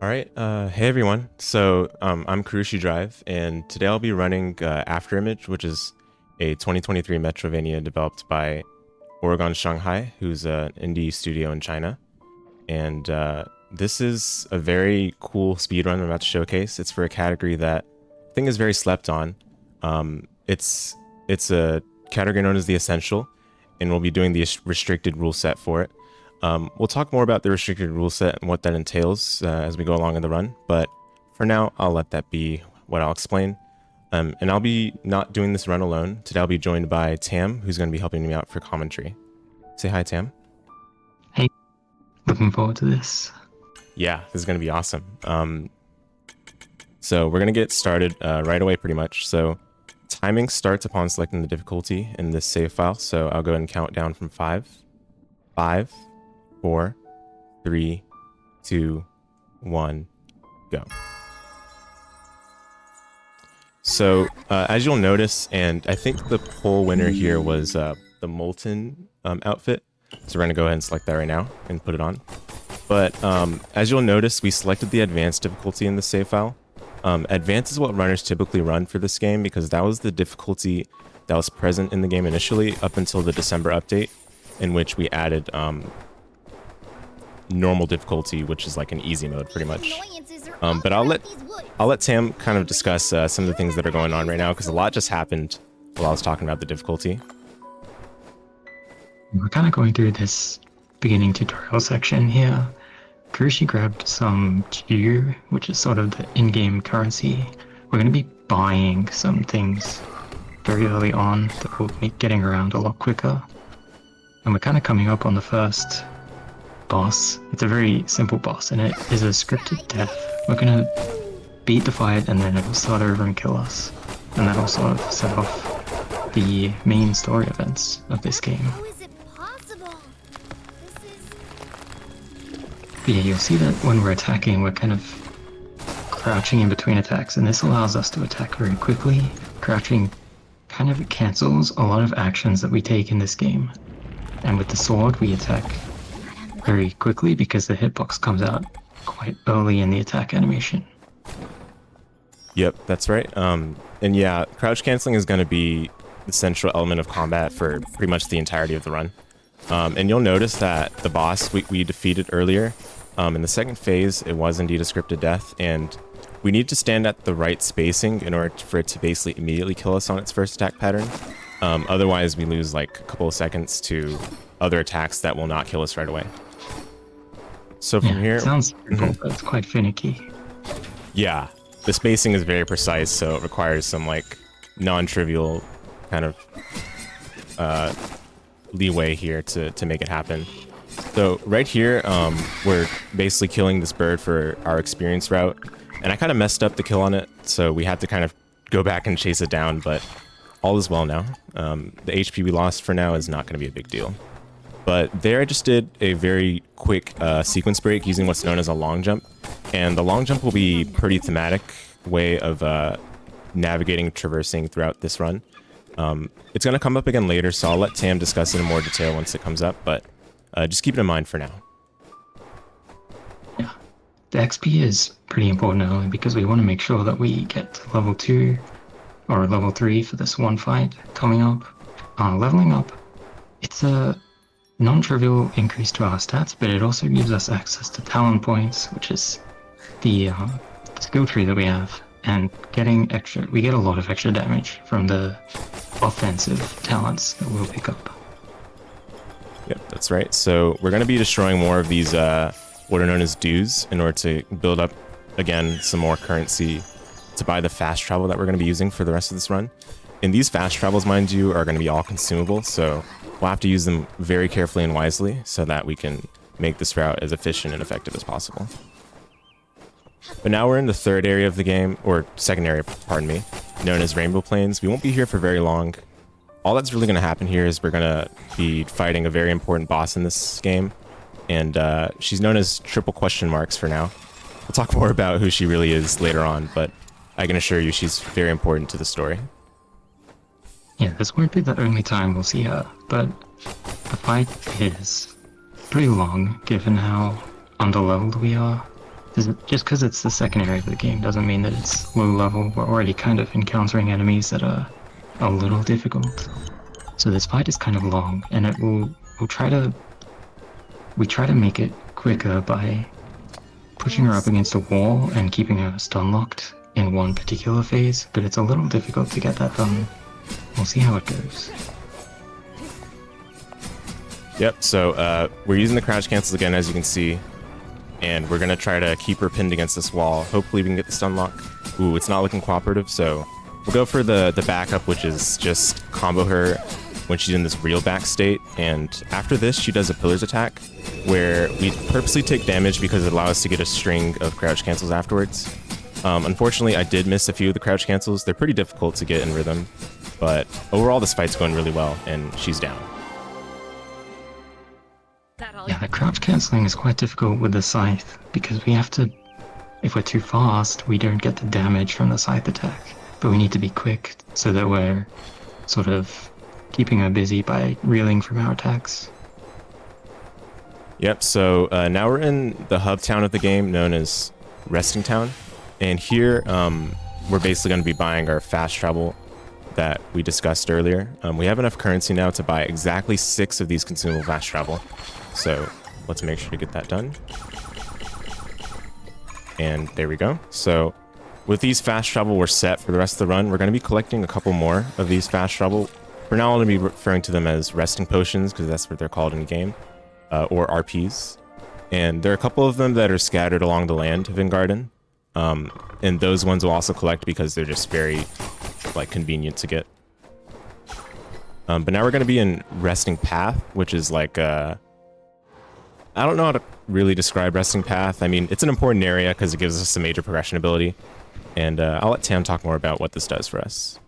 All right, hey everyone. I'm Karushi Drive, and today I'll be running Afterimage, which is a 2023 Metrovania developed by Oregon Shanghai, who's an indie studio in China. And this is a very cool speedrun I'm about to showcase. It's for a category that I think is very slept on. It's a category known as the Essential, and we'll be doing the restricted rule set for it. We'll talk more about the restricted rule set and what that entails as we go along in the run, but for now, I'll let that be what I'll explain. And I'll be not doing this run alone. Today I'll be joined by Tam, who's going to be helping me out for commentary. Say hi, Tam. Hey, looking forward to this. Yeah, this is going to be awesome. So we're going to get started right away pretty much. So timing starts upon selecting the difficulty in this save file. So I'll go ahead and count down from 5, 4, 3, 2, 1, go. So as you'll notice, and I think the poll winner here was the Molten outfit. So we're gonna go ahead and select that right now and put it on. But as you'll notice, we selected the advanced difficulty in the save file. Advanced is what runners typically run for this game because that was the difficulty that was present in the game initially up until the December update, in which we added normal difficulty, which is like an easy mode pretty much. But I'll let Tam kind of discuss some of the things that are going on right now because a lot just happened while I was talking about the difficulty. We're kind of going through this beginning tutorial section here. Kurushi grabbed some Q, which is sort of the in-game currency. We're going to be buying some things very early on that will make getting around a lot quicker. And we're kind of coming up on the first boss. It's a very simple boss, and it is a scripted death. We're gonna beat the fight, and then it'll start over and kill us. And that'll sort of set off the main story events of this game. How is it possible? But yeah, you'll see that when we're attacking, we're kind of crouching in between attacks, and this allows us to attack very quickly. Crouching kind of cancels a lot of actions that we take in this game. And with the sword, we attack very quickly because the hitbox comes out quite early in the attack animation. Yep, that's right. And yeah, crouch canceling is going to be the central element of combat for pretty much the entirety of the run. And you'll notice that the boss we defeated earlier, in the second phase, it was indeed a scripted death, and we need to stand at the right spacing in order for it to basically immediately kill us on its first attack pattern. Otherwise, we lose like a couple of seconds to other attacks that will not kill us right away. So from here, it sounds simple, but it's quite finicky. Yeah, the spacing is very precise, so it requires some like non-trivial kind of leeway here to make it happen. So right here, we're basically killing this bird for our experience route, and I kind of messed up the kill on it, so we had to kind of go back and chase it down, but all is well now. The HP we lost for now is not going to be a big deal. But there I just did a very quick sequence break using what's known as a long jump. And the long jump will be pretty thematic way of navigating, traversing throughout this run. It's going to come up again later, so I'll let Tam discuss it in more detail once it comes up, but just keep it in mind for now. Yeah, the XP is pretty important early because we want to make sure that we get to level 2 or level 3 for this one fight coming up. Leveling up, it's a non-trivial increase to our stats, but it also gives us access to talent points, which is the skill tree that we have, and we get a lot of extra damage from the offensive talents that we'll pick up. Yep, that's right. So we're going to be destroying more of these what are known as dues in order to build up, again, some more currency to buy the fast travel that we're going to be using for the rest of this run. And these fast travels, mind you, are going to be all consumable, so we'll have to use them very carefully and wisely so that we can make this route as efficient and effective as possible. But now we're in the third area of the game, or second area, pardon me, known as Rainbow Plains. We won't be here for very long. All that's really going to happen here is we're going to be fighting a very important boss in this game, and she's known as triple question marks for now. We'll talk more about who she really is later on, but I can assure you she's very important to the story. Yeah, this won't be the only time we'll see her, but the fight is pretty long given how underleveled we are. Just because it's the second area of the game doesn't mean that it's low level. We're already kind of encountering enemies that are a little difficult. So this fight is kind of long, and we try to make it quicker by pushing her up against a wall and keeping her stun locked in one particular phase, but it's a little difficult to get that done. We'll see how it goes. Yep, so we're using the crouch cancels again, as you can see, and we're gonna try to keep her pinned against this wall. Hopefully we can get the stun lock. Ooh, it's not looking cooperative, so we'll go for the backup, which is just combo her when she's in this real back state, and after this she does a pillars attack, where we purposely take damage because it allows us to get a string of crouch cancels afterwards. Unfortunately, I did miss a few of the crouch cancels. They're pretty difficult to get in rhythm, but overall this fight's going really well, and she's down. Yeah, the crouch cancelling is quite difficult with the scythe, because we have to, if we're too fast, we don't get the damage from the scythe attack, but we need to be quick so that we're sort of keeping her busy by reeling from our attacks. Yep, so now we're in the hub town of the game, known as Resting Town, and here we're basically going to be buying our fast travel that we discussed earlier. We have enough currency now to buy exactly 6 of these consumable fast travel. So let's make sure to get that done. And there we go. So with these fast travel, we're set for the rest of the run. We're going to be collecting a couple more of these fast travel. For now, I'm going to be referring to them as resting potions, because that's what they're called in the game, or RPs. And there are a couple of them that are scattered along the land of Ingarden. And those ones will also collect because they're just very convenient to get. But now we're going to be in Resting Path, which is like I don't know how to really describe Resting Path. I mean, it's an important area because it gives us some major progression ability. And I'll let Tam talk more about what this does for us.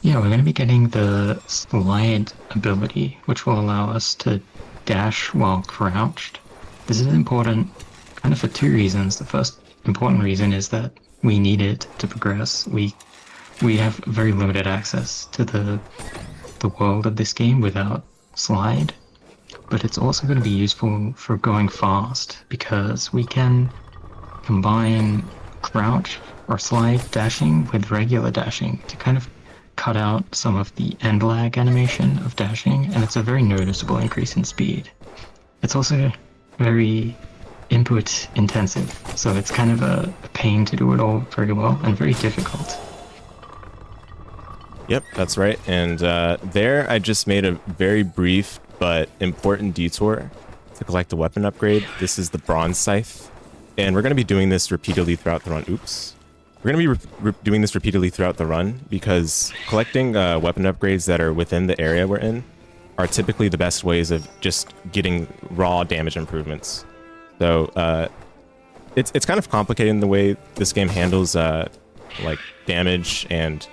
Yeah, we're going to be getting the slide ability, which will allow us to dash while crouched. This is important kind of for 2 reasons. The first important reason is that we need it to progress. We have very limited access to the world of this game without slide. But it's also going to be useful for going fast, because we can combine crouch or slide dashing with regular dashing to kind of cut out some of the end lag animation of dashing, and it's a very noticeable increase in speed. It's also very input intensive, so it's kind of a pain to do it all very well and very difficult. Yep, that's right. And there I just made a very brief but important detour to collect a weapon upgrade. This is the Bronze Scythe, and we're going to be doing this repeatedly throughout the run. Oops. We're going to be doing this repeatedly throughout the run because collecting weapon upgrades that are within the area we're in are typically the best ways of just getting raw damage improvements. So it's kind of complicated in the way this game handles damage and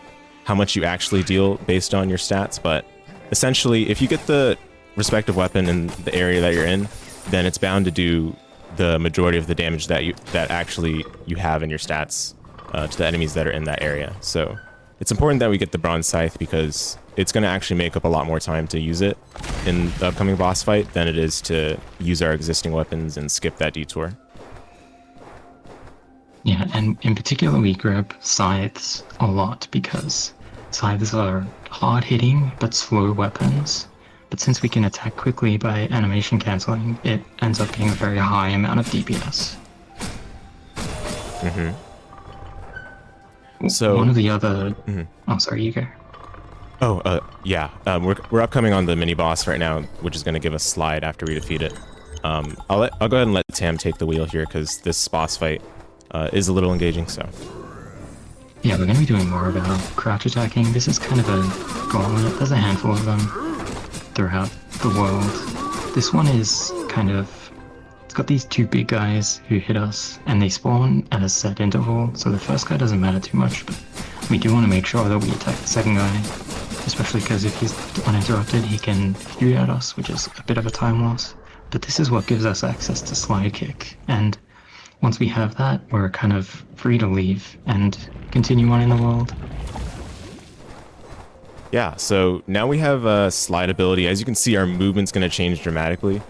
how much you actually deal based on your stats, but essentially if you get the respective weapon in the area that you're in, then it's bound to do the majority of the damage that you have in your stats to the enemies that are in that area. So it's important that we get the Bronze Scythe because it's going to actually make up a lot more time to use it in the upcoming boss fight than it is to use our existing weapons and skip that detour. Yeah, and in particular we grab scythes a lot because scythes are hard-hitting but slow weapons. But since we can attack quickly by animation cancelling, it ends up being a very high amount of DPS. So one of the other... Oh, sorry, you go. Oh, yeah. We're upcoming on the mini-boss right now, which is going to give us slide after we defeat it. I'll go ahead and let Tam take the wheel here, because this boss fight is a little engaging, so... Yeah, we're going to be doing more about crouch attacking. This is kind of a gauntlet. There's a handful of them throughout the world. This one is kind of... It's got these 2 big guys who hit us, and they spawn at a set interval, so the first guy doesn't matter too much, but we do want to make sure that we attack the second guy, especially because if he's uninterrupted, he can shoot at us, which is a bit of a time loss. But this is what gives us access to slide kick, and once we have that, we're kind of free to leave and continue on in the world. Yeah, so now we have a slide ability. As you can see, our movement's going to change dramatically.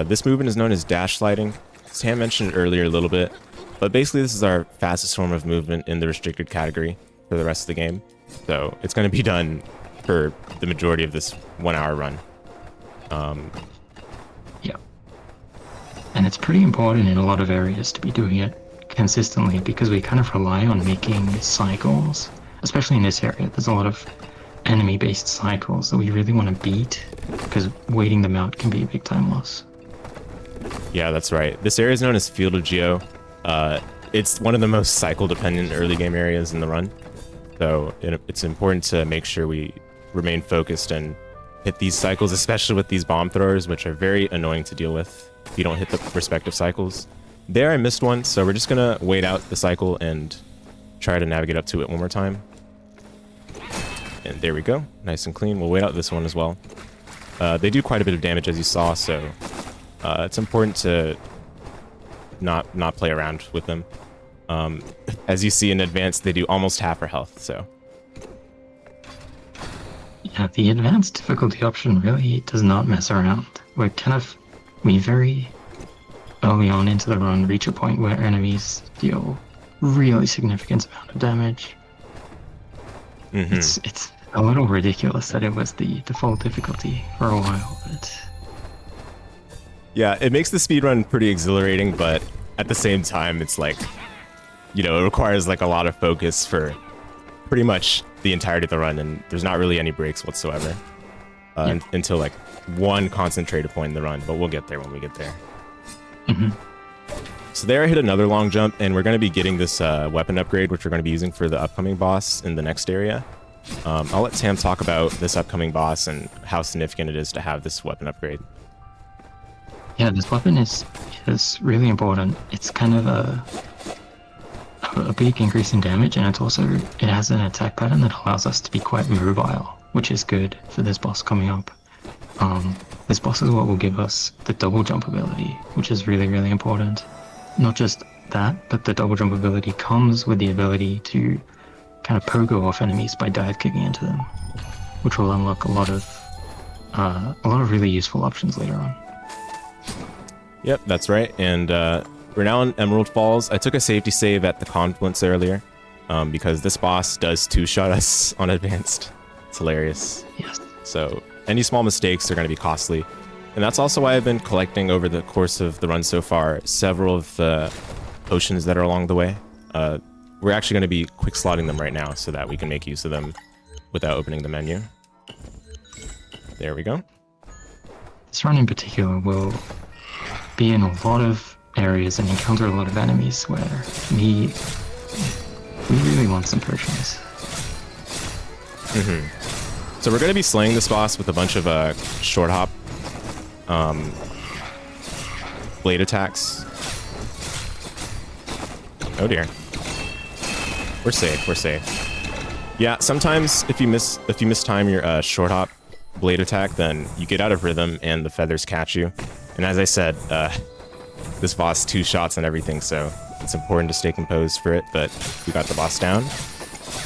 This movement is known as dash sliding. Sam mentioned it earlier a little bit, but basically this is our fastest form of movement in the restricted category for the rest of the game. So it's going to be done for the majority of this 1 hour run. Yeah. And it's pretty important in a lot of areas to be doing it consistently because we kind of rely on making cycles, especially in this area. There's a lot of enemy-based cycles that we really want to beat because waiting them out can be a big time loss. Yeah, that's right. This area is known as Field of Geo. It's one of the most cycle-dependent early game areas in the run. So it's important to make sure we remain focused and hit these cycles, especially with these bomb throwers, which are very annoying to deal with if you don't hit the respective cycles. There I missed one, so we're just gonna wait out the cycle and try to navigate up to it one more time. And there we go, nice and clean. We'll wait out this one as well. They do quite a bit of damage, as you saw, so it's important to not play around with them. As you see in advanced, they do almost half our health, so. Yeah, the advanced difficulty option really does not mess around. We very early on into the run reach a point where enemies deal really significant amount of damage. Mm-hmm. It's a little ridiculous that it was the default difficulty for a while, but yeah, it makes the speedrun pretty exhilarating, but at the same time, it's like, you know, it requires like a lot of focus for pretty much the entirety of the run, and there's not really any breaks whatsoever until like one concentrated point in the run, but we'll get there when we get there. Mm-hmm. So there I hit another long jump, and we're going to be getting this weapon upgrade, which we're going to be using for the upcoming boss in the next area. I'll let Sam talk about this upcoming boss and how significant it is to have this weapon upgrade. Yeah, this weapon is really important. It's kind of a big increase in damage, and it has an attack pattern that allows us to be quite mobile, which is good for this boss coming up. This boss is what will give us the double jump ability, which is really, really important. Not just that, but the double jump ability comes with the ability to kind of pogo off enemies by dive kicking into them, which will unlock a lot of really useful options later on. Yep, that's right. And we're now in Emerald Falls. I took a safety save at the Confluence earlier because this boss does two-shot us on advanced. It's hilarious. Yes. So any small mistakes are going to be costly. And that's also why I've been collecting over the course of the run so far several of the potions that are along the way. We're actually going to be quick slotting them right now so that we can make use of them without opening the menu. There we go. This run in particular will be in a lot of areas and encounter a lot of enemies where we really want some potions. Mm-hmm. So we're going to be slaying this boss with a bunch of short hop blade attacks. Oh dear. We're safe, we're safe. Yeah, sometimes if you mistime your short hop blade attack, then you get out of rhythm and the feathers catch you. And as I said, this boss two shots and everything, so it's important to stay composed for it, but we got the boss down.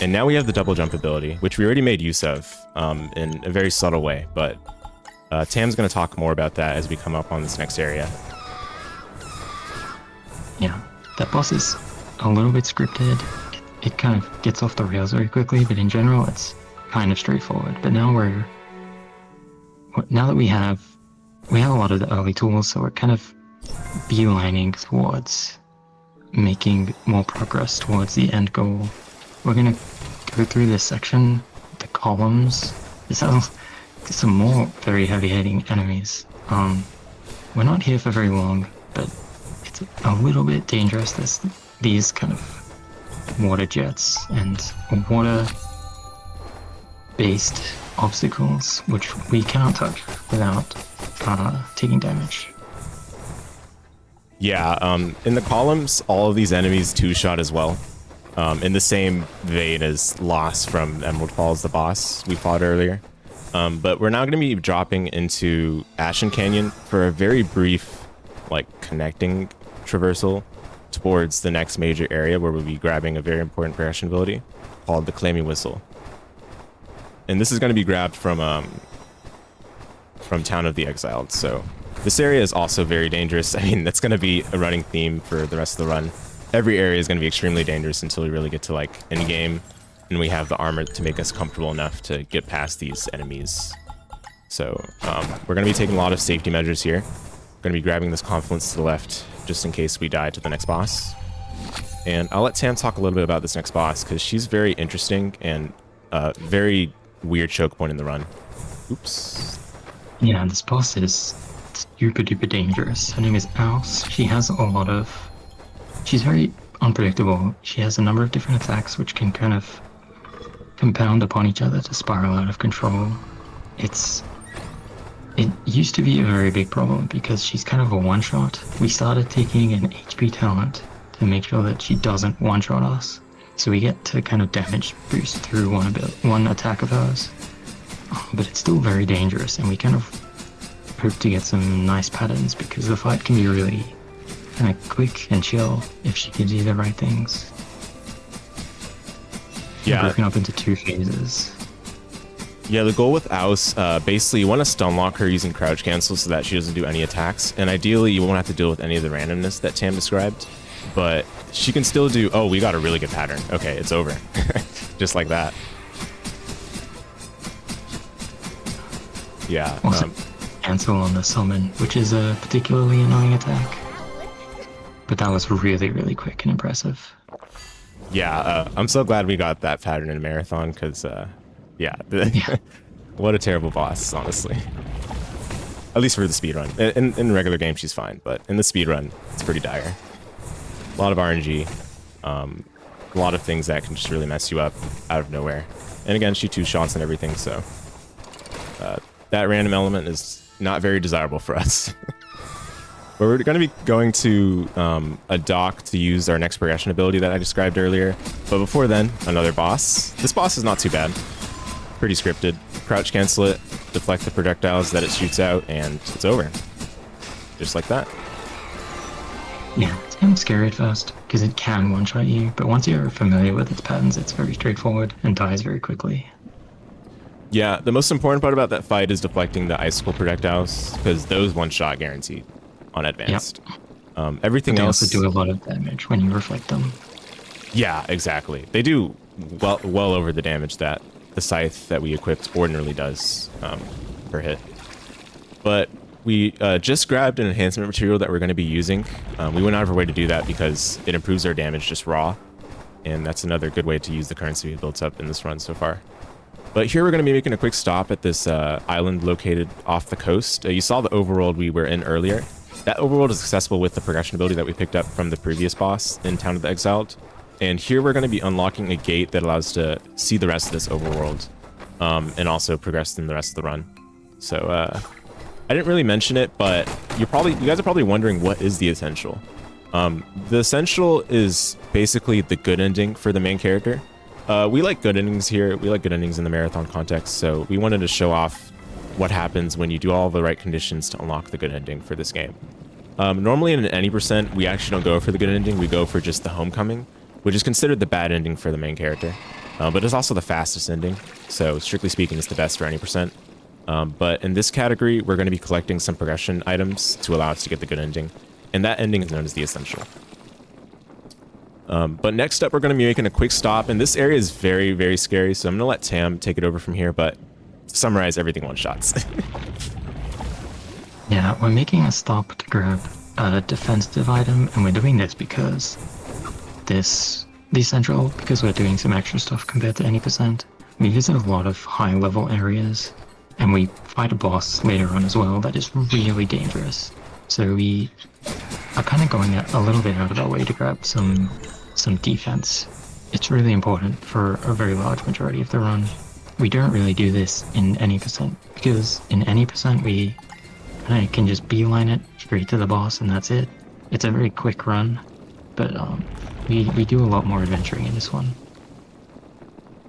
And now we have the double jump ability, which we already made use of in a very subtle way, but Tam's going to talk more about that as we come up on this next area. Yeah, that boss is a little bit scripted. It kind of gets off the rails very quickly, but in general it's kind of straightforward. But now that we have a lot of the early tools, so we're kind of beelining towards making more progress towards the end goal. We're gonna go through this section, the columns. This has some more very heavy-hitting enemies. We're not here for very long, but it's a little bit dangerous. There's these kind of water jets and water-based obstacles, which we cannot touch without taking damage. Yeah, in the columns, all of these enemies two-shot as well. In the same vein as Lost from Emerald Falls, the boss we fought earlier. But we're now going to be dropping into Ashen Canyon for a very brief, like, connecting traversal towards the next major area where we'll be grabbing a very important progression ability called the Clammy Whistle. And this is going to be grabbed from Town of the Exiled, so This area is also very dangerous. I mean, that's going to be a running theme for the rest of the run. Every area is going to be extremely dangerous until we really get to like end game, and we have the armor to make us comfortable enough to get past these enemies. So we're going to be taking a lot of safety measures here. We're going to be grabbing this confluence to the left just in case we die to the next boss. And I'll let Tam talk a little bit about this next boss because she's very interesting and very weird choke point in the run. Oops. Yeah, this boss is super duper dangerous. Her name is Aus. She has a lot of... She's very unpredictable. She has a number of different attacks which can kind of compound upon each other to spiral out of control. It used to be a very big problem because she's kind of a one-shot. We started taking an HP talent to make sure that she doesn't one-shot us. So we get to kind of damage boost through one attack of hers. But it's still very dangerous, and we kind of hope to get some nice patterns because the fight can be really kind of quick and chill if she gives you the right things. Yeah. Broken up into 2 phases. Yeah, the goal with Aus, basically you want to stun lock her using crouch cancel so that she doesn't do any attacks. And ideally you won't have to deal with any of the randomness that Tam described. But she can still do... Oh, we got a really good pattern. Okay, it's over. Just like that. Yeah. Also, cancel on the summon, which is a particularly annoying attack. But that was really, really quick and impressive. Yeah, I'm so glad we got that pattern in Marathon because... Yeah. What a terrible boss, honestly. At least for the speedrun. In regular game, she's fine, but in the speedrun, it's pretty dire. A lot of RNG. A lot of things that can just really mess you up out of nowhere. And again, she 2-shots and everything, so... that random element is not very desirable for us. But we're going to be going to a dock to use our next progression ability that I described earlier. But before then, another boss. This boss is not too bad. Pretty scripted. Crouch cancel it, deflect the projectiles that it shoots out, and it's over. Just like that. Yeah, it's kind of scary at first, because it can one-shot you, but once you're familiar with its patterns, it's very straightforward and dies very quickly. Yeah, the most important part about that fight is deflecting the icicle projectiles, because those one-shot guaranteed on advanced. Yep. Everything they else... also do a lot of damage when you reflect them. Yeah, exactly. They do well over the damage that the scythe that we equipped ordinarily does per hit. But we just grabbed an enhancement material that we're going to be using. We went out of our way to do that because it improves our damage just raw. And that's another good way to use the currency we built up in this run so far. But here we're going to be making a quick stop at this island located off the coast. You saw the overworld we were in earlier. That overworld is accessible with the progression ability that we picked up from the previous boss in Town of the Exiled. And here we're going to be unlocking a gate that allows us to see the rest of this overworld and also progress in the rest of the run. So I didn't really mention it, but you guys are probably wondering what is the essential. The essential is basically the good ending for the main character. We like good endings here. We like good endings in the marathon context. So we wanted to show off what happens when you do all the right conditions to unlock the good ending for this game. Normally in an any percent, we actually don't go for the good ending. We go for just the homecoming, which is considered the bad ending for the main character. But it's also the fastest ending. So strictly speaking, it's the best for any percent. But in this category, we're going to be collecting some progression items to allow us to get the good ending. And that ending is known as the essential. But next up, we're going to be making a quick stop. And this area is very, very scary. So I'm going to let Tam take it over from here. But to summarize, everything one-shots. Yeah, we're making a stop to grab a defensive item. And we're doing this because the essential, because we're doing some extra stuff compared to any percent. We visit a lot of high-level areas. And we fight a boss later on as well that is really dangerous. So we are kind of going a little bit out of our way to grab some defense. It's really important for a very large majority of the run. We don't really do this in any percent, because in any percent we can just beeline it straight to the boss and that's it. It's a very quick run, but we do a lot more adventuring in this one.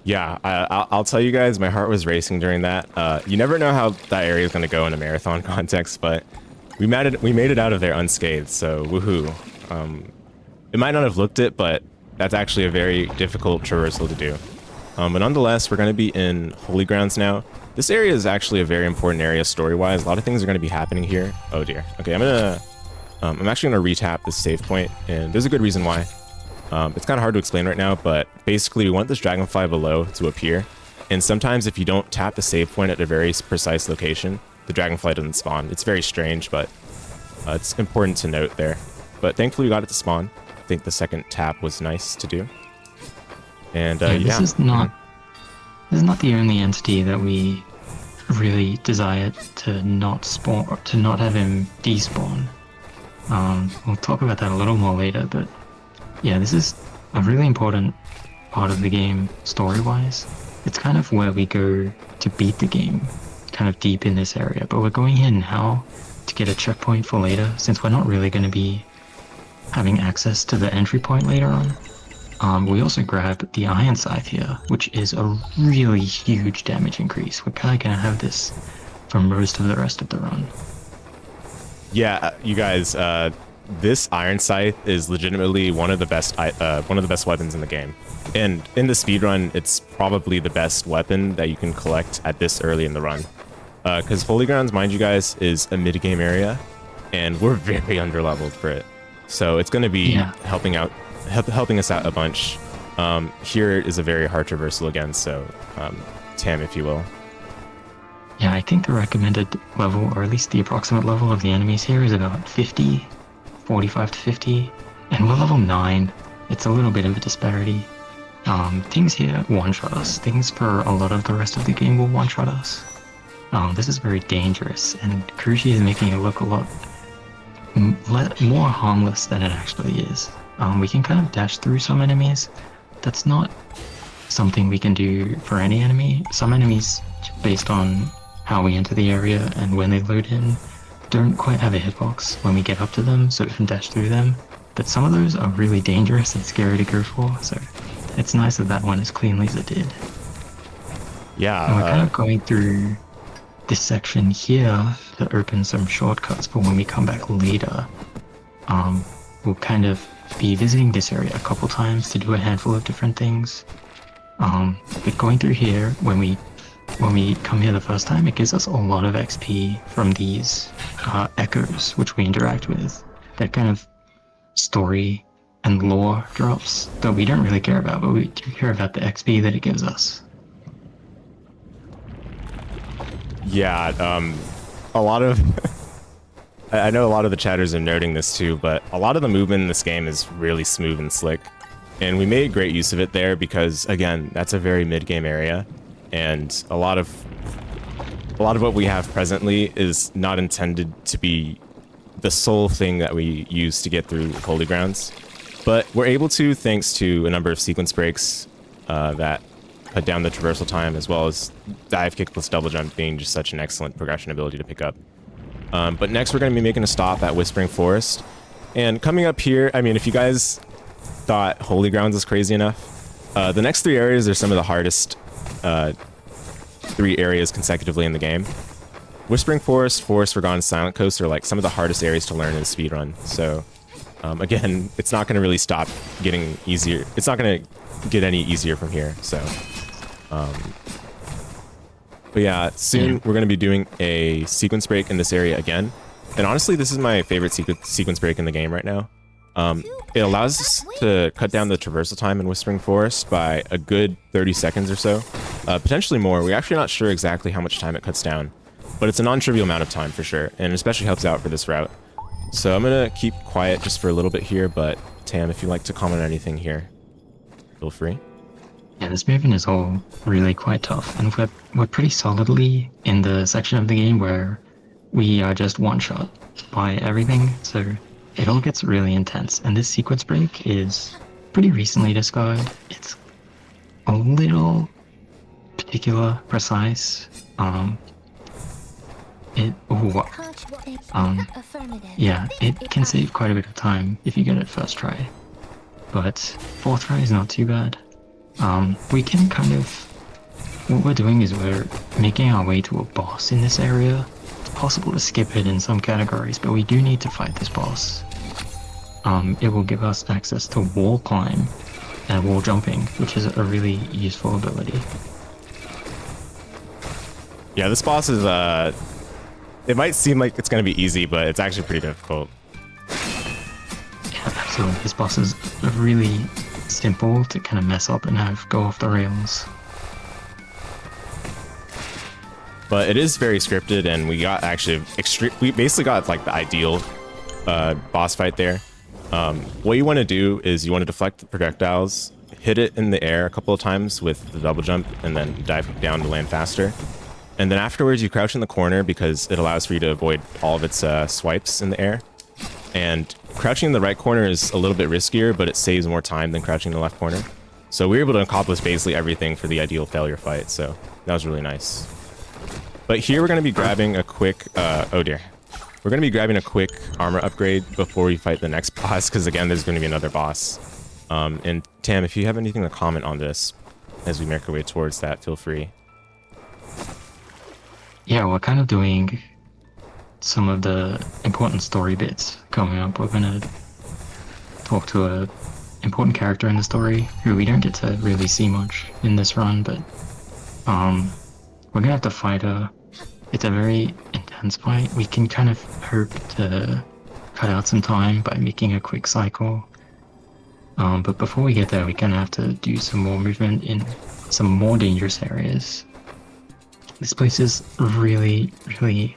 Yeah, I'll tell you guys, my heart was racing during that. You never know how that area is going to go in a marathon context, but we made it out of there unscathed, so woohoo. It might not have looked it, but that's actually a very difficult traversal to do. But nonetheless, we're going to be in Holy Grounds now. This area is actually a very important area story-wise. A lot of things are going to be happening here. Oh dear. Okay, I'm actually gonna retap this save point, and there's a good reason why. It's kind of hard to explain right now, but basically we want this dragonfly below to appear, and sometimes if you don't tap the save point at a very precise location, the dragonfly doesn't spawn. It's very strange, but it's important to note there. But thankfully we got it to spawn. I think the second tap was nice to do. And yeah. This is not the only entity that we really desire to not spawn, or to not have him despawn. We'll talk about that a little more later, but yeah, this is a really important part of the game story-wise. It's kind of where we go to beat the game, kind of deep in this area, but we're going here now to get a checkpoint for later, since we're not really going to be having access to the entry point later on. We also grab the Iron Scythe here, which is a really huge damage increase. We're kind of going to have this for most of the rest of the run. Yeah, you guys, this Iron Scythe is legitimately one of the best weapons in the game. And in the speedrun, it's probably the best weapon that you can collect at this early in the run. Because Holy Grounds, mind you guys, is a mid-game area, and we're very underleveled for it. So it's going to be helping us out a bunch. Here is a very hard traversal again, so Tam, if you will. Yeah, I think the recommended level, or at least the approximate level of the enemies here, is about 50, 45 to 50, and we're level 9. It's a little bit of a disparity. Things here one-shot us. Things for a lot of the rest of the game will one-shot us. This is very dangerous, and Kurushi is making it look a lot more harmless than it actually is. We can kind of dash through some enemies. That's not something we can do for any enemy. Some enemies, based on how we enter the area and when they load in, don't quite have a hitbox when we get up to them, so we can dash through them. But some of those are really dangerous and scary to go for, so it's nice that that one as cleanly as it did. Yeah. And we're kind of going through this section here to open some shortcuts for when we come back later. We'll kind of be visiting this area a couple times to do a handful of different things. But going through here, when we come here the first time, it gives us a lot of XP from these echoes, which we interact with. That kind of story and lore drops that we don't really care about, but we do care about the XP that it gives us. Yeah, a lot of... I know a lot of the chatters are noting this too, but a lot of the movement in this game is really smooth and slick. And we made great use of it there because, again, that's a very mid-game area. And a lot of what we have presently is not intended to be the sole thing that we use to get through Holy Grounds. But we're able to, thanks to a number of sequence breaks that cut down the traversal time, as well as dive kick plus double jump being just such an excellent progression ability to pick up. But next we're going to be making a stop at Whispering Forest. And coming up here, I mean, if you guys thought Holy Grounds was crazy enough, the next 3 areas are some of the hardest 3 areas consecutively in the game. Whispering Forest, Forest Forgotten, Silent Coast are like some of the hardest areas to learn in the speedrun. So again, it's not going to really stop getting easier. It's not going to get any easier from here. So but yeah, soon we're going to be doing a sequence break in this area again. And honestly, this is my favorite sequence break in the game right now. It allows us to cut down the traversal time in Whispering Forest by a good 30 seconds or so. Potentially more. We're actually not sure exactly how much time it cuts down. But it's a non-trivial amount of time for sure, and especially helps out for this route. So I'm going to keep quiet just for a little bit here, but Tam, if you'd like to comment on anything here, feel free. Yeah, this movement is all really quite tough, and we're pretty solidly in the section of the game where we are just one-shot by everything, so it all gets really intense. And this sequence break is pretty recently discovered. It's a little particular, precise. Yeah, it can save quite a bit of time if you get it first try, but 4th try is not too bad. We can kind of... What we're doing is we're making our way to a boss in this area. It's possible to skip it in some categories, but we do need to fight this boss. It will give us access to wall climb and wall jumping, which is a really useful ability. Yeah, this boss is, it might seem like it's gonna be easy, but it's actually pretty difficult. Yeah, absolutely. This boss is really simple to kind of mess up and have go off the rails. But it is very scripted, and we got actually we basically got like the ideal boss fight there. What you want to do is you want to deflect the projectiles, hit it in the air a couple of times with the double jump, and then dive down to land faster. And then afterwards, you crouch in the corner because it allows for you to avoid all of its swipes in the air. And crouching in the right corner is a little bit riskier, but it saves more time than crouching in the left corner. So we were able to accomplish basically everything for the ideal failure fight, so that was really nice. But here we're going to be grabbing a quick, oh dear. We're going to be grabbing a quick armor upgrade before we fight the next boss, because again, there's going to be another boss. And Tam, if you have anything to comment on this as we make our way towards that, feel free. Yeah, we're kind of doing some of the important story bits coming up. We're going to talk to a important character in the story who we don't get to really see much in this run, but we're going to have to fight her. It's a very intense fight. We can kind of hope to cut out some time by making a quick cycle. But before we get there, we're going to have to do some more movement in some more dangerous areas. This place is really, really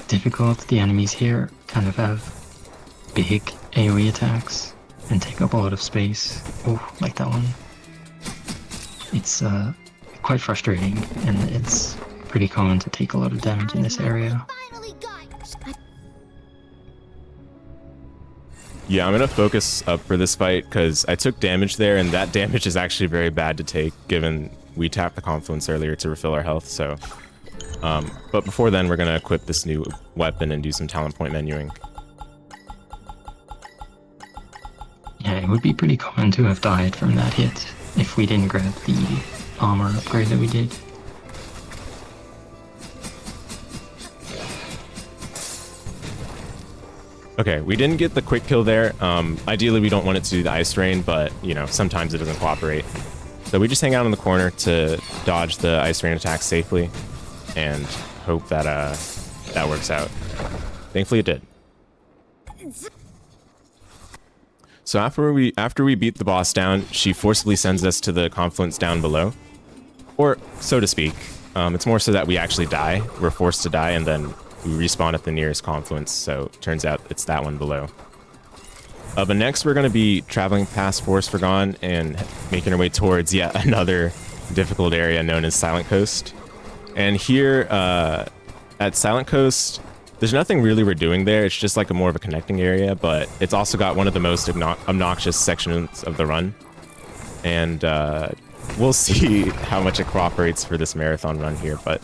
difficult. The enemies here kind of have big AoE attacks and take up a lot of space. Oh, like that one. It's quite frustrating, and it's pretty common to take a lot of damage in this area. Yeah, I'm going to focus up for this fight because I took damage there, and that damage is actually very bad to take given we tapped the Confluence earlier to refill our health, so... but before then, we're going to equip this new weapon and do some talent point menuing. Yeah, it would be pretty common to have died from that hit if we didn't grab the armor upgrade that we did. Okay, we didn't get the quick kill there. Ideally, we don't want it to do the ice rain, but, you know, sometimes it doesn't cooperate. So we just hang out in the corner to dodge the ice rain attacks safely and hope that that works out. Thankfully, it did. So after we beat the boss down, she forcibly sends us to the confluence down below. Or, so to speak. It's more so that we actually die. We're forced to die, and then we respawn at the nearest confluence, so it turns out it's that one below. But next, we're going to be traveling past Forest Forgone and making our way towards yet another difficult area known as Silent Coast. And here at Silent Coast, there's nothing really we're doing there. It's just like more of a connecting area, but it's also got one of the most obnoxious sections of the run. And we'll see how much it cooperates for this marathon run here, but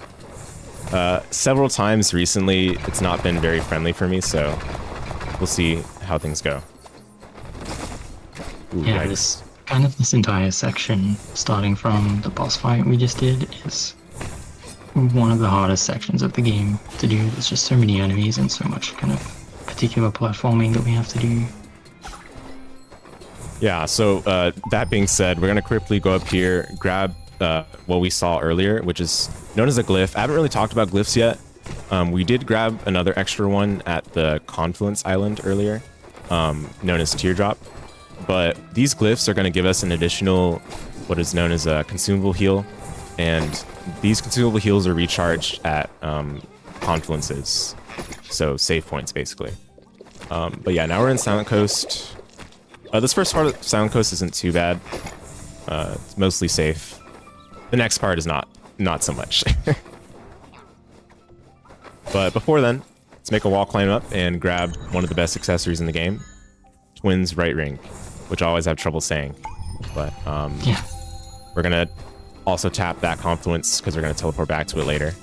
several times recently, it's not been very friendly for me, so we'll see how things go. Ooh, yeah, this entire section, starting from the boss fight we just did, is one of the hardest sections of the game to do. There's just so many enemies and so much kind of particular platforming that we have to do. Yeah, so that being said, we're going to quickly go up here, grab what we saw earlier, which is known as a glyph. I haven't really talked about glyphs yet. We did grab another extra one at the Confluence Island earlier, known as Teardrop. But these glyphs are going to give us an additional, what is known as a consumable heal. And these consumable heals are recharged at confluences. So save points, basically. But yeah, now we're in Silent Coast. This first part of Silent Coast isn't too bad. It's mostly safe. The next part is not so much. But before then, let's make a wall climb up and grab one of the best accessories in the game, Twin's right ring, which I always have trouble saying. But Yeah. we're gonna also tap that confluence because we're gonna teleport back to it later.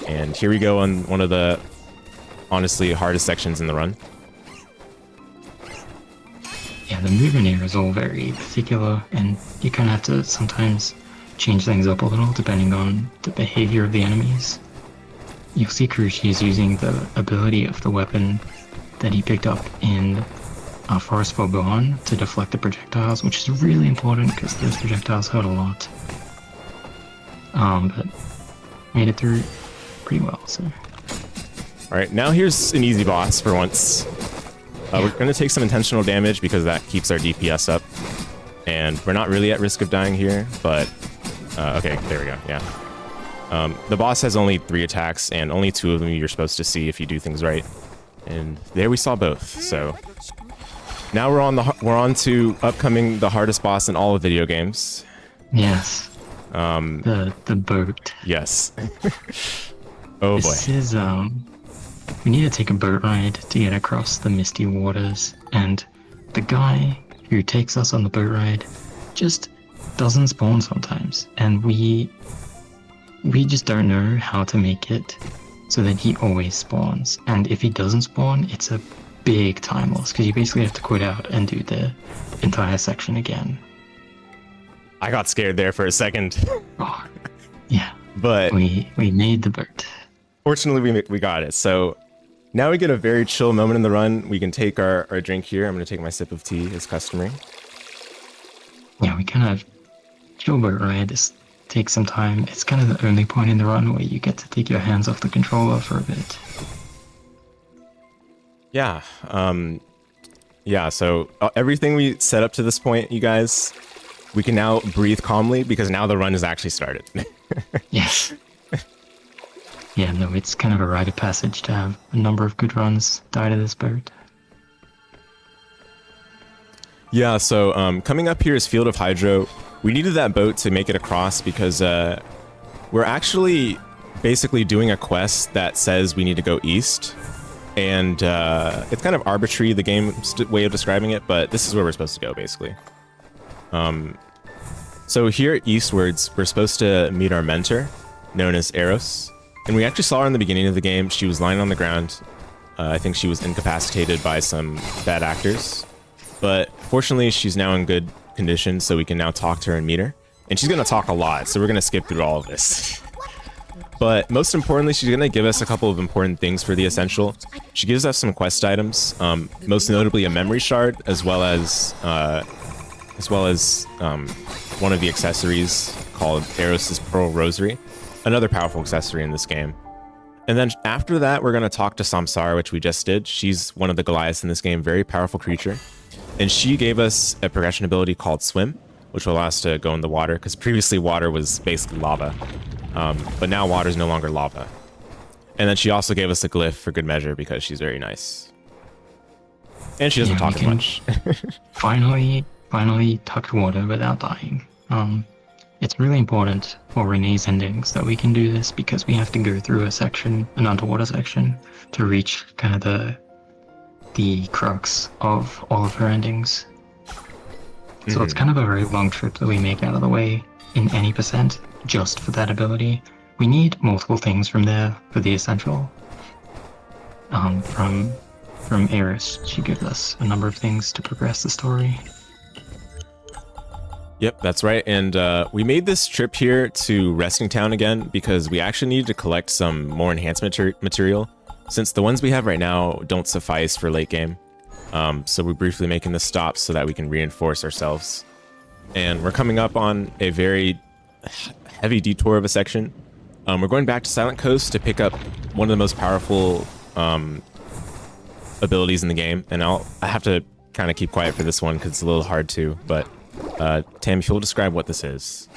And here we go on one of the honestly hardest sections in the run. Yeah, the movement here is all very particular, and you kind of have to sometimes change things up a little depending on the behavior of the enemies. You'll see Kurushi is using the ability of the weapon that he picked up in Forest Forgone to deflect the projectiles, which is really important because those projectiles hurt a lot. But made it through. pretty well. So. All right, now here's an easy boss for once. We're going to take some intentional damage because that keeps our DPS up. And we're not really at risk of dying here, but... okay, there we go, yeah. The boss has only 3 attacks, and only 2 of them you're supposed to see if you do things right. And there we saw both, so... Now we're on to upcoming the hardest boss in all of video games. Yes. The boat. Yes. Oh boy. This is we need to take a boat ride to get across the misty waters, and the guy who takes us on the boat ride just doesn't spawn sometimes, and we just don't know how to make it so that he always spawns. And if he doesn't spawn, it's a big time loss because you basically have to quit out and do the entire section again. I got scared there for a second. Oh, yeah. But we made the boat. Fortunately, we got it. So now we get a very chill moment in the run. We can take our drink here. I'm going to take my sip of tea as customary. Yeah, we kind of chill boat ride. Just take some time. It's kind of the only point in the run where you get to take your hands off the controller for a bit. Yeah. Yeah, so everything we set up to this point, you guys, we can now breathe calmly because now the run is actually started. Yes. Yeah, no, it's kind of a rite of passage to have a number of good runs die to this boat. Yeah, so coming up here is Field of Hydro. We needed that boat to make it across because we're actually basically doing a quest that says we need to go east. And it's kind of arbitrary, the game's way of describing it, but this is where we're supposed to go, basically. So here eastwards, we're supposed to meet our mentor, known as Eros. And we actually saw her in the beginning of the game. She was lying on the ground. I think she was incapacitated by some bad actors. But fortunately, she's now in good condition, so we can now talk to her and meet her. And she's going to talk a lot, so we're going to skip through all of this. But most importantly, she's going to give us a couple of important things for the Essential. She gives us some quest items, most notably a memory shard, as well as one of the accessories called Eros's Pearl Rosary, another powerful accessory in this game. And then after that, we're going to talk to Samsara, which we just did. She's one of the Goliaths in this game, very powerful creature. And she gave us a progression ability called Swim, which will allow us to go in the water, because previously water was basically lava. But now water is no longer lava. And then she also gave us a glyph for good measure because she's very nice. And she doesn't talk as much. finally touch water without dying. It's really important for Renee's endings that we can do this because we have to go through an underwater section, to reach kind of the crux of all of her endings. So it's kind of a very long trip that we make out of the way in any percent just for that ability. We need multiple things from there for the Essential. From Eris, she gives us a number of things to progress the story. Yep, that's right. And we made this trip here to Resting Town again because we actually needed to collect some more enhancement material, since the ones we have right now don't suffice for late game. So we're briefly making this stop so that we can reinforce ourselves. And we're coming up on a very heavy detour of a section. We're going back to Silent Coast to pick up one of the most powerful abilities in the game. And I have to kind of keep quiet for this one because it's a little hard to, but Tam, if you'll describe what this is.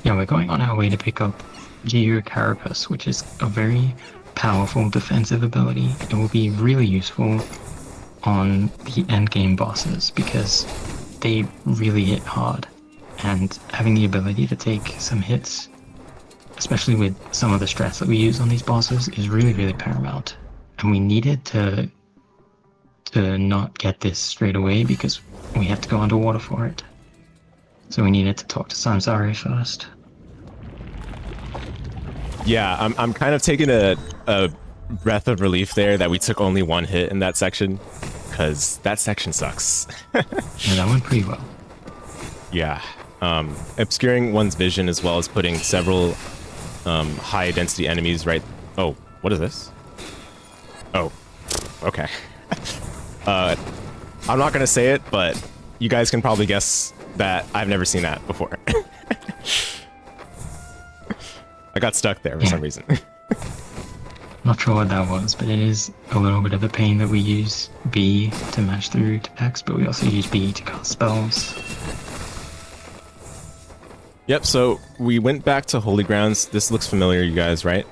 Yeah, we're going on our way to pick up Geo Carapace, which is a very powerful defensive ability. It will be really useful on the endgame bosses because they really hit hard, and having the ability to take some hits, especially with some of the strats that we use on these bosses, is really, really paramount. And we needed to not get this straight away because we have to go underwater for it. So we needed to talk to Samsara first. Yeah, I'm kind of taking a breath of relief there that we took only one hit in that section, because that section sucks. Yeah, that went pretty well. Yeah. Obscuring one's vision as well as putting several high density enemies right... Oh, what is this? Oh, okay. I'm not gonna say it, but you guys can probably guess that I've never seen that before. I got stuck there for Yeah. some reason. Not sure what that was, but it is a little bit of a pain that we use B to match through to X, but we also use B to cast spells. Yep, so we went back to Holy Grounds. This looks familiar, you guys, right?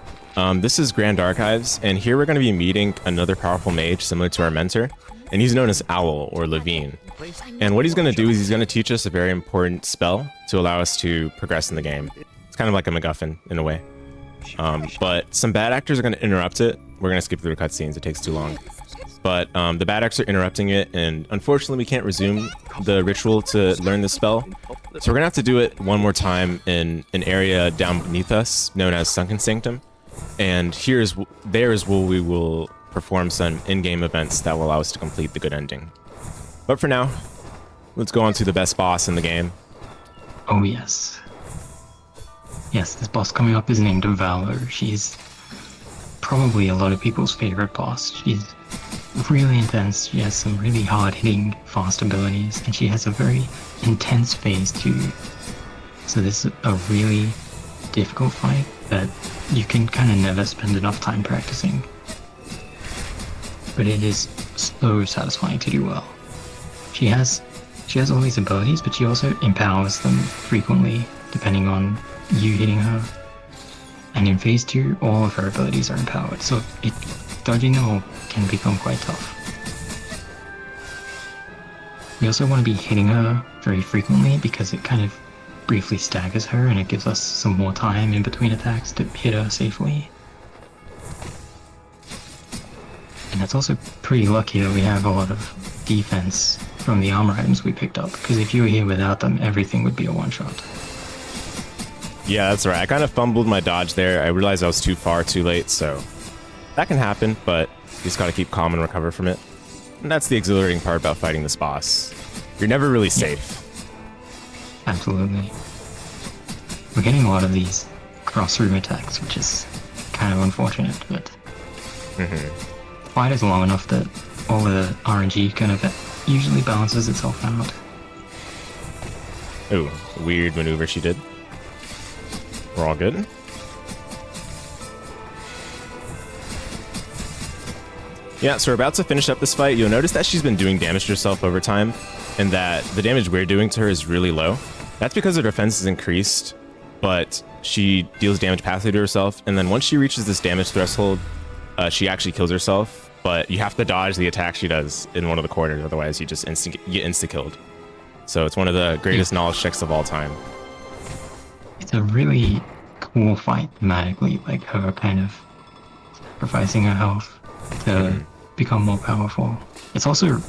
This is Grand Archives, and here we're going to be meeting another powerful mage similar to our mentor, and he's known as Owl, or Levine. And what he's going to do is he's going to teach us a very important spell to allow us to progress in the game. It's kind of like a MacGuffin, in a way. But some bad actors are going to interrupt it. We're going to skip through the cutscenes, it takes too long. But the bad actors are interrupting it, and unfortunately we can't resume the ritual to learn this spell. So we're going to have to do it one more time in an area down beneath us, known as Sunken Sanctum. And there is where we will perform some in-game events that will allow us to complete the good ending. But for now, let's go on to the best boss in the game. Oh yes. Yes, this boss coming up is named Valor. She's probably a lot of people's favorite boss. She's really intense. She has some really hard-hitting, fast abilities, and she has a very intense phase too. So this is a really difficult fight that you can kind of never spend enough time practicing. But it is so satisfying to do well. She has all these abilities, but she also empowers them frequently, depending on you hitting her. And in phase 2, all of her abilities are empowered, so dodging them all can become quite tough. We also want to be hitting her very frequently because it kind of briefly staggers her and it gives us some more time in between attacks to hit her safely. And it's also pretty lucky that we have a lot of defense from the armor items we picked up, because if you were here without them, everything would be a one-shot. Yeah, that's right. I kind of fumbled my dodge there. I realized I was too far too late, so that can happen, but you just gotta keep calm and recover from it. And that's the exhilarating part about fighting this boss. You're never really safe. Absolutely. We're getting a lot of these cross-room attacks, which is kind of unfortunate, but fight is long enough that all the RNG kind of usually balances itself out. Ooh, weird maneuver she did. We're all good. Yeah, so we're about to finish up this fight. You'll notice that she's been doing damage to herself over time, and that the damage we're doing to her is really low. That's because her defense is increased, but she deals damage passively to herself, and then once she reaches this damage threshold, she actually kills herself, but you have to dodge the attack she does in one of the corners, otherwise you just get insta-killed. So it's one of the greatest knowledge checks of all time. It's a really cool fight thematically, like her kind of sacrificing her health to become more powerful. It's also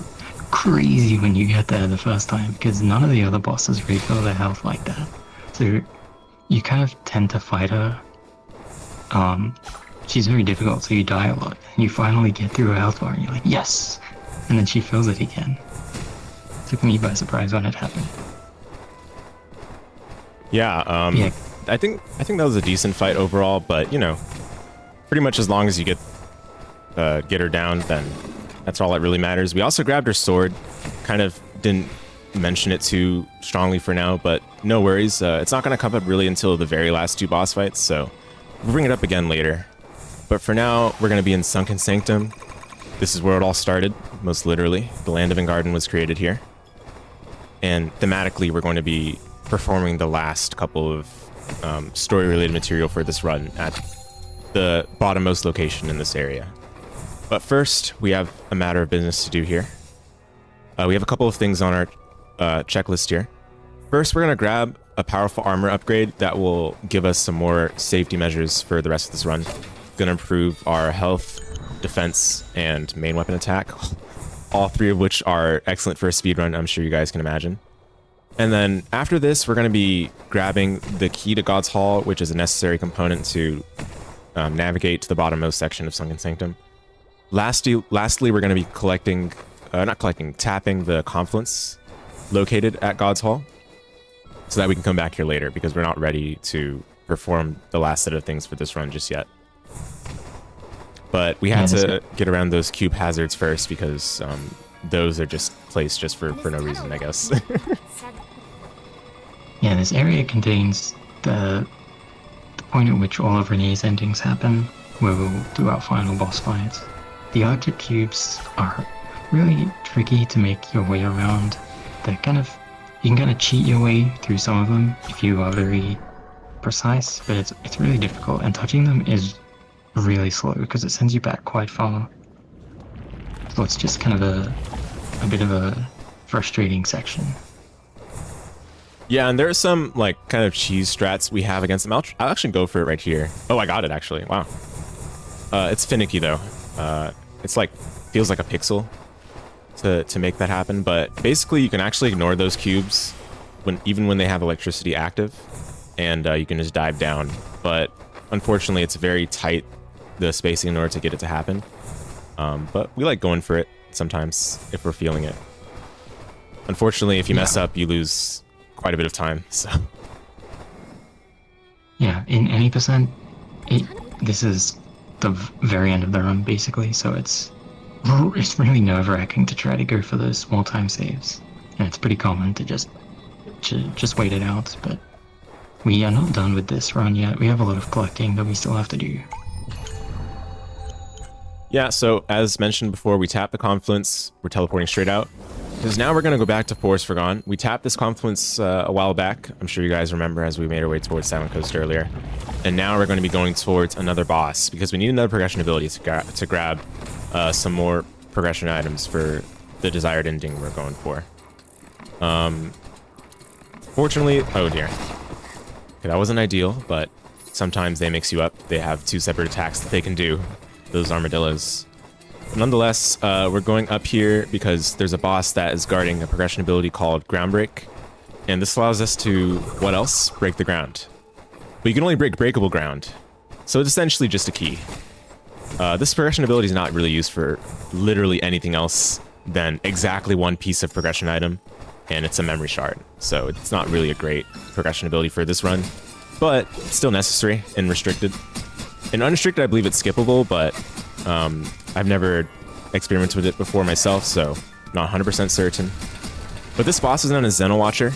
crazy when you get there the first time, because none of the other bosses refill their health like that. So you kind of tend to fight her. She's very difficult, so you die a lot. And you finally get through her health bar and you're like, yes! And then she fills it again. Took me by surprise when it happened. Yeah, Yeah. I think that was a decent fight overall, but you know, pretty much as long as you get her down, then that's all that really matters. We also grabbed her sword. Kind of didn't mention it too strongly for now, but no worries. It's not going to come up really until the very last two boss fights, so we'll bring it up again later. But for now, we're going to be in Sunken Sanctum. This is where it all started, most literally. The Land of Engarden was created here. And thematically, we're going to be performing the last couple of story-related material for this run at the bottommost location in this area. But first, we have a matter of business to do here. We have a couple of things on our checklist here. First, we're going to grab a powerful armor upgrade that will give us some more safety measures for the rest of this run. Going to improve our health, defense, and main weapon attack. All three of which are excellent for a speedrun, I'm sure you guys can imagine. And then after this, we're going to be grabbing the key to God's Hall, which is a necessary component to navigate to the bottommost section of Sunken Sanctum. Lastly, we're going to be tapping the confluence located at God's Hall, so that we can come back here later, because we're not ready to perform the last set of things for this run just yet. But we had to get around those cube hazards first, because those are just placed just for no reason, I guess. Yeah, this area contains the point at which all of Renee's endings happen, where we'll do our final boss fight. The Arctic cubes are really tricky to make your way around. They're you can kind of cheat your way through some of them if you are very precise, but it's really difficult, and touching them is really slow because it sends you back quite far. So it's just kind of a bit of a frustrating section. Yeah, and there are some like kind of cheese strats we have against them. I'll actually go for it right here. Oh, I got it actually. Wow. It's finicky though. It's like feels like a pixel to make that happen, but basically you can actually ignore those cubes even when they have electricity active, and you can just dive down. But unfortunately, it's very tight, the spacing, in order to get it to happen. But we like going for it sometimes if we're feeling it. Unfortunately, if you mess up, you lose quite a bit of time. So yeah, in any percent, this is the very end of the run basically, so it's really nerve-wracking to try to go for those small time saves, and it's pretty common to just wait it out. But we are not done with this run yet. We have a lot of collecting that we still have to do. yeah, so as mentioned before, we tap the confluence, we're teleporting straight out, because now we're going to go back to Forest Forgone. We tapped this confluence a while back. I'm sure you guys remember as we made our way towards Silent Coast earlier. And now we're going to be going towards another boss, because we need another progression ability to grab some more progression items for the desired ending we're going for. Fortunately, oh dear. Okay, that wasn't ideal, but sometimes they mix you up. They have two separate attacks that they can do, those armadillos. Nonetheless, we're going up here because there's a boss that is guarding a progression ability called Ground Break, and this allows us to, what else? Break the ground. But you can only break breakable ground, so it's essentially just a key. This progression ability is not really used for literally anything else than exactly one piece of progression item, and it's a memory shard, so it's not really a great progression ability for this run, but it's still necessary and restricted. In unrestricted, I believe it's skippable, but I've never experimented with it before myself, so not 100% certain. But this boss is known as Xeno Watcher.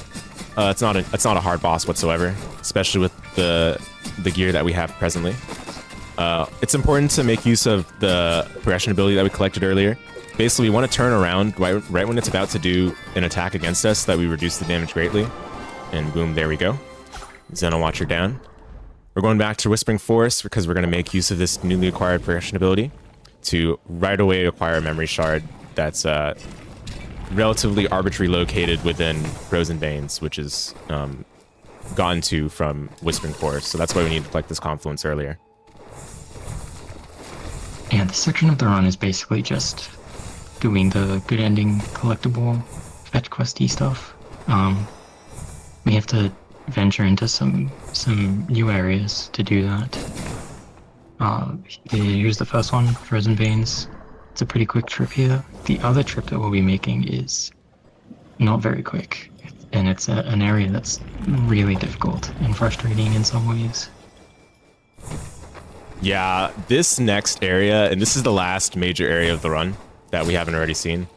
It's not a hard boss whatsoever, especially with the gear that we have presently. It's important to make use of the progression ability that we collected earlier. Basically, we want to turn around right when it's about to do an attack against us so that we reduce the damage greatly. And boom, there we go. Xeno Watcher down. We're going back to Whispering Forest because we're going to make use of this newly acquired progression ability to right away acquire a memory shard that's relatively arbitrarily located within Frozen Veins, which is gotten to from Whispering Forest. So that's why we need to collect this confluence earlier. Yeah, this section of the run is basically just doing the good ending collectible fetch questy stuff. We have to venture into some new areas to do that. Here's the first one, Frozen Veins. It's a pretty quick trip here. The other trip that we'll be making is not very quick, and it's an area that's really difficult and frustrating in some ways. Yeah, this next area, and this is the last major area of the run that we haven't already seen.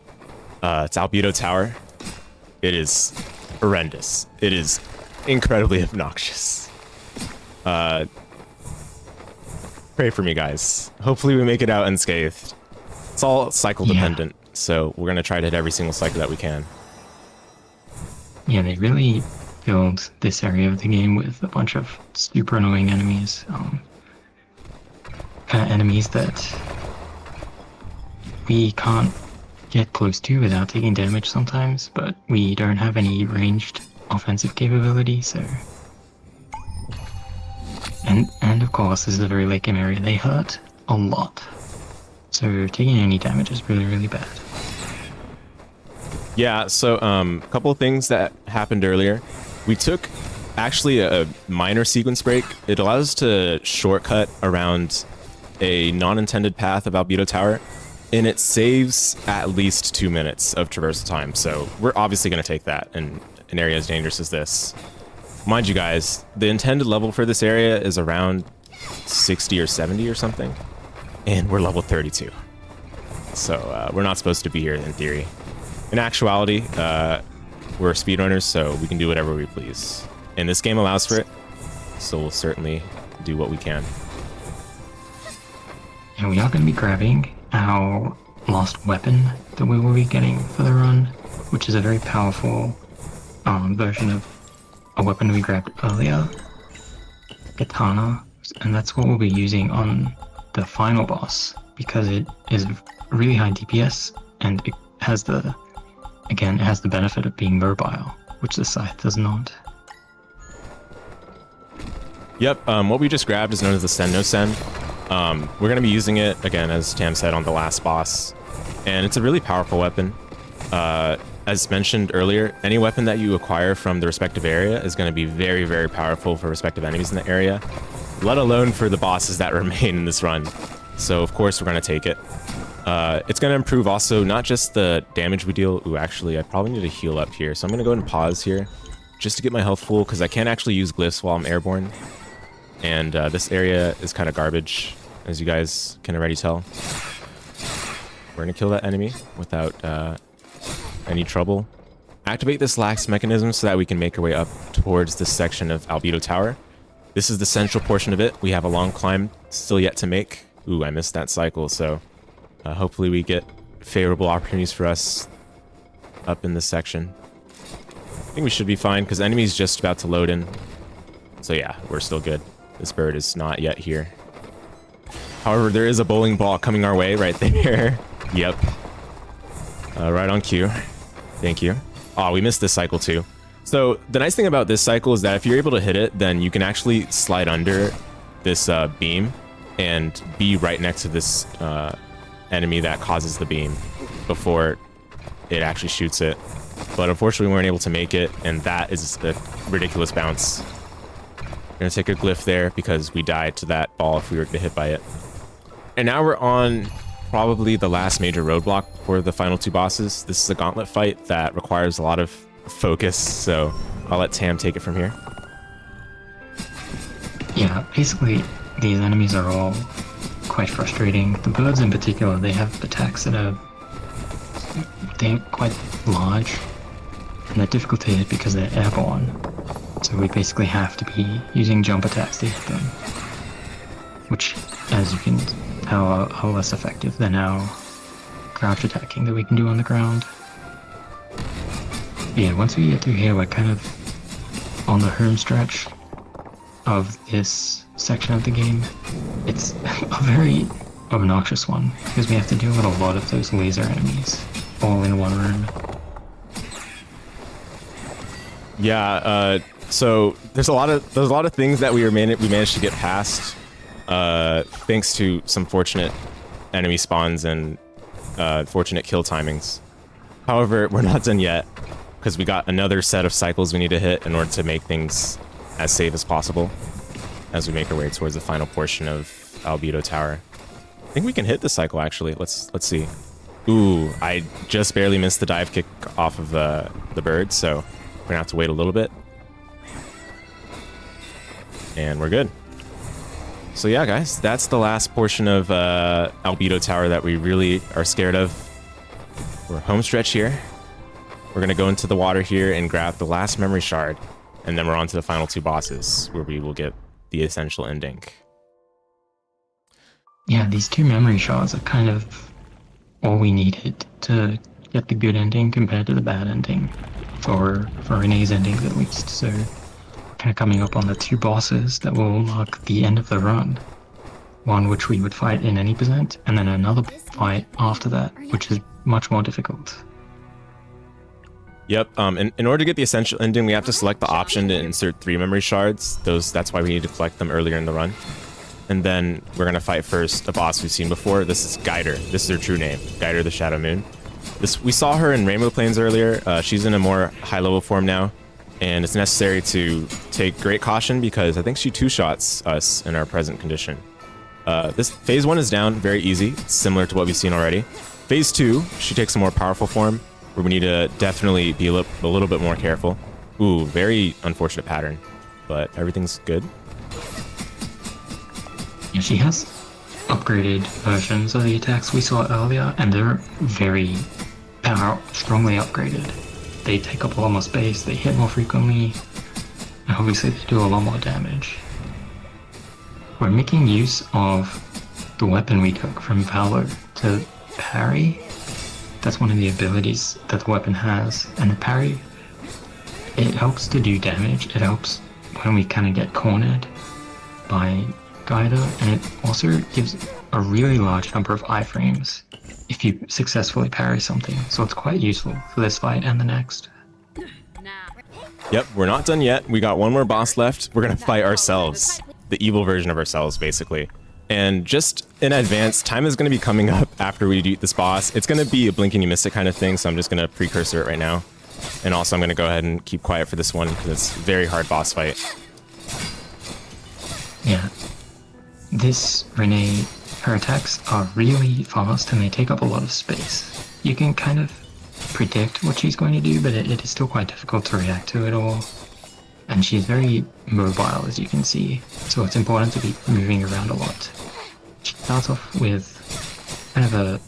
It's Albedo Tower. It is horrendous. It is incredibly obnoxious. Pray for me, guys. Hopefully we make it out unscathed. It's all cycle dependent, so we're gonna try to hit every single cycle that we can. Yeah, they really filled this area of the game with a bunch of super annoying enemies. Enemies that we can't get close to without taking damage sometimes, but we don't have any ranged offensive capability, so... And of course, this is a very late game area. They hurt a lot, so taking any damage is really, really bad. Yeah, so a couple of things that happened earlier. We took actually a minor sequence break. It allows us to shortcut around a non-intended path of Albedo Tower, and it saves at least 2 minutes of traversal time, so we're obviously going to take that in an area as dangerous as this. Mind you guys, the intended level for this area is around 60 or 70 or something, and we're level 32. So we're not supposed to be here in theory. In actuality, we're speedrunners, so we can do whatever we please. And this game allows for it, so we'll certainly do what we can. And we are going to be grabbing our last weapon that we will be getting for the run, which is a very powerful version of a weapon we grabbed earlier, Katana, and that's what we'll be using on the final boss because it is really high DPS and it has the benefit of being mobile, which the Scythe does not. Yep, what we just grabbed is known as the Send No Send. We're going to be using it, again, as Tam said, on the last boss. And it's a really powerful weapon. As mentioned earlier, any weapon that you acquire from the respective area is going to be very, very powerful for respective enemies in the area, let alone for the bosses that remain in this run. So, of course, we're going to take it. It's going to improve also not just the damage we deal. Ooh, actually, I probably need to heal up here. So I'm going to go ahead and pause here just to get my health full because I can't actually use glyphs while I'm airborne. And this area is kind of garbage, as you guys can already tell. We're going to kill that enemy without any trouble. Activate this lax mechanism so that we can make our way up towards this section of Albedo Tower. This is the central portion of it. We have a long climb still yet to make. Ooh, I missed that cycle, so hopefully we get favorable opportunities for us up in this section. I think we should be fine because the enemy's just about to load in. So yeah, we're still good. This bird is not yet here. However, there is a bowling ball coming our way right there. Yep. Right on cue. Thank you. Oh, we missed this cycle too. So the nice thing about this cycle is that if you're able to hit it, then you can actually slide under this beam and be right next to this enemy that causes the beam before it actually shoots it. But unfortunately, we weren't able to make it, and that is a ridiculous bounce. We're gonna take a glyph there because we died to that ball if we were to get hit by it. And now we're on probably the last major roadblock for the final two bosses. This is a gauntlet fight that requires a lot of focus, so I'll let Tam take it from here. Yeah, basically these enemies are all quite frustrating. The birds in particular, they have attacks that are quite large, and they're difficult to hit because they're airborne. So we basically have to be using jump attacks to hit them, which, as you can tell, are less effective than our crouch attacking that we can do on the ground. But yeah, once we get through here, we're kind of on the home stretch of this section of the game. It's a very obnoxious one because we have to deal with a lot of those laser enemies all in one room. Yeah, so there's a lot of things that we managed to get past thanks to some fortunate enemy spawns and fortunate kill timings. However, we're not done yet because we got another set of cycles we need to hit in order to make things as safe as possible as we make our way towards the final portion of Albedo Tower. I think we can hit this cycle actually. Let's see. Ooh, I just barely missed the dive kick off of the bird, so we're gonna have to wait a little bit. And we're good. So yeah, guys, that's the last portion of Albedo Tower that we really are scared of. We're home stretch here. We're gonna go into the water here and grab the last memory shard, and then we're on to the final two bosses, where we will get the essential ending. Yeah, these two memory shards are kind of all we needed to get the good ending compared to the bad ending, for Renee's endings at least. So kind of coming up on the two bosses that will mark the end of the run. One which we would fight in any percent, and then another fight after that, which is much more difficult. Yep, in order to get the essential ending, we have to select the option to insert 3 memory shards. That's why we need to collect them earlier in the run. And then we're gonna fight first a boss we've seen before. This is Guider. This is her true name, Guider the Shadow Moon. We saw her in Rainbow Plains earlier. She's in a more high-level form now, and it's necessary to take great caution because I think she two-shots us in our present condition. This phase 1 is down, very easy. It's similar to what we've seen already. Phase 2, she takes a more powerful form, where we need to definitely be a little bit more careful. Ooh, very unfortunate pattern, but everything's good. Yeah, she has upgraded versions of the attacks we saw earlier, and they're very strongly upgraded. They take up a lot more space, they hit more frequently, and obviously they do a lot more damage. we're making use of the weapon we took from Valor to parry. That's one of the abilities that the weapon has, and the parry, it helps to do damage. It helps when we kind of get cornered by Guider, and it also gives a really large number of iframes if you successfully parry something, so it's quite useful for this fight and the next. Yep, we're not done yet. We got one more boss left. We're gonna fight ourselves, the evil version of ourselves, basically. And just in advance, time is gonna be coming up after we beat this boss. It's gonna be a blink and you miss it kind of thing, so I'm just gonna precursor it right now. And also I'm gonna go ahead and keep quiet for this one because it's a very hard boss fight. Yeah. This Renee, her attacks are really fast and they take up a lot of space. You can kind of predict what she's going to do, but it is still quite difficult to react to it all. And she's very mobile, as you can see, so it's important to be moving around a lot. She starts off with kind of a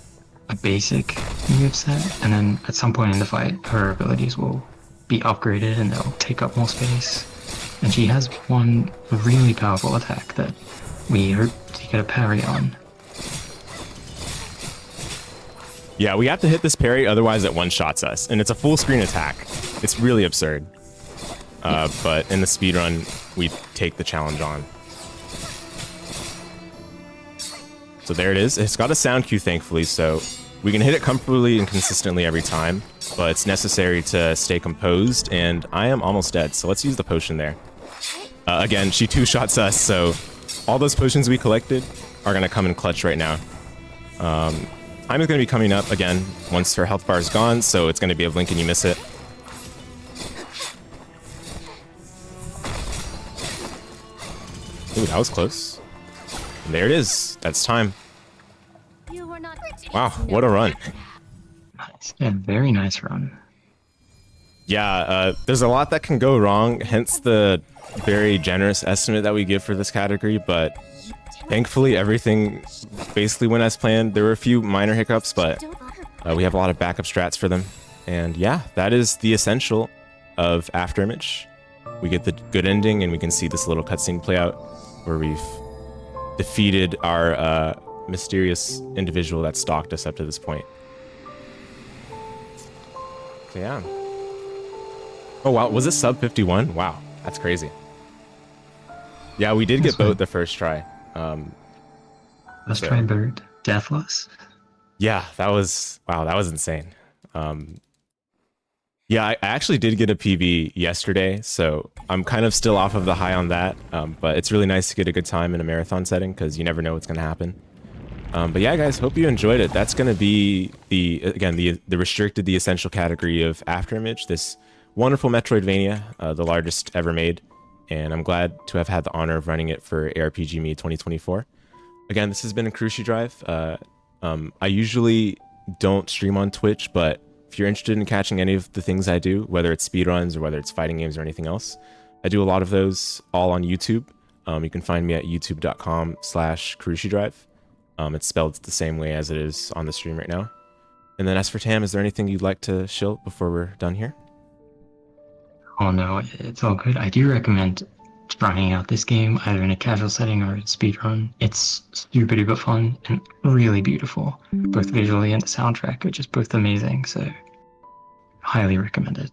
basic moveset, and then at some point in the fight, her abilities will be upgraded and they'll take up more space. And she has one really powerful attack that we hope to get a parry on. Yeah, we have to hit this parry, otherwise it one-shots us. And it's a full screen attack. It's really absurd. But in the speedrun, we take the challenge on. So there it is. It's got a sound cue, thankfully, so we can hit it comfortably and consistently every time. But it's necessary to stay composed, and I am almost dead, so let's use the potion there. Again, she two-shots us, so all those potions we collected are going to come in clutch right now. Time is going to be coming up again once her health bar is gone, so it's going to be a blink and you miss it. Ooh, that was close. And there it is. That's time. Wow, what a run. Nice. Yeah, very nice run. Yeah, there's a lot that can go wrong, hence the very generous estimate that we give for this category, but thankfully everything basically went as planned. There were a few minor hiccups, but we have a lot of backup strats for them. And yeah, that is the essential of Afterimage. We get the good ending and we can see this little cutscene play out where we've defeated our mysterious individual that stalked us up to this point. So yeah. Oh wow, was it sub 51? Wow, that's crazy. Yeah, we did get boat the first try. Let's try bird. Deathless? Yeah, that was, wow, that was insane. Yeah, I actually did get a PB yesterday, so I'm kind of still off of the high on that. But it's really nice to get a good time in a marathon setting because you never know what's going to happen. But yeah, guys, hope you enjoyed it. That's going to be the restricted, the essential category of Afterimage, this wonderful Metroidvania, the largest ever made. And I'm glad to have had the honor of running it for ARPGME 2024. Again, this has been a Cruci Drive. I usually don't stream on Twitch, but if you're interested in catching any of the things I do, whether it's speedruns or whether it's fighting games or anything else, I do a lot of those all on YouTube. You can find me at youtube.com/CruciDrive. It's spelled the same way as it is on the stream right now. And then as for Tam, is there anything you'd like to shill before we're done here? Oh no, it's all good. I do recommend trying out this game either in a casual setting or a speedrun. It's super duper fun and really beautiful, both visually and the soundtrack, which is both amazing. So highly recommend it.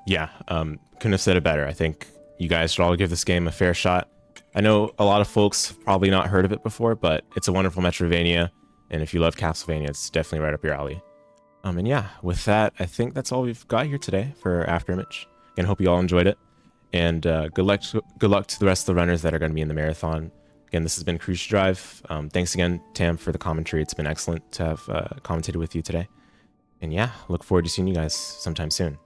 Yeah, couldn't have said it better. I think you guys should all give this game a fair shot. I know a lot of folks have probably not heard of it before, but it's a wonderful Metroidvania, and if you love Castlevania, it's definitely right up your alley. And yeah, with that, I think that's all we've got here today for Afterimage. Again, hope you all enjoyed it, and good luck to the rest of the runners that are going to be in the marathon. Again, this has been Cruci Drive. Thanks again, Tam, for the commentary. It's been excellent to have commentated with you today. And yeah, look forward to seeing you guys sometime soon.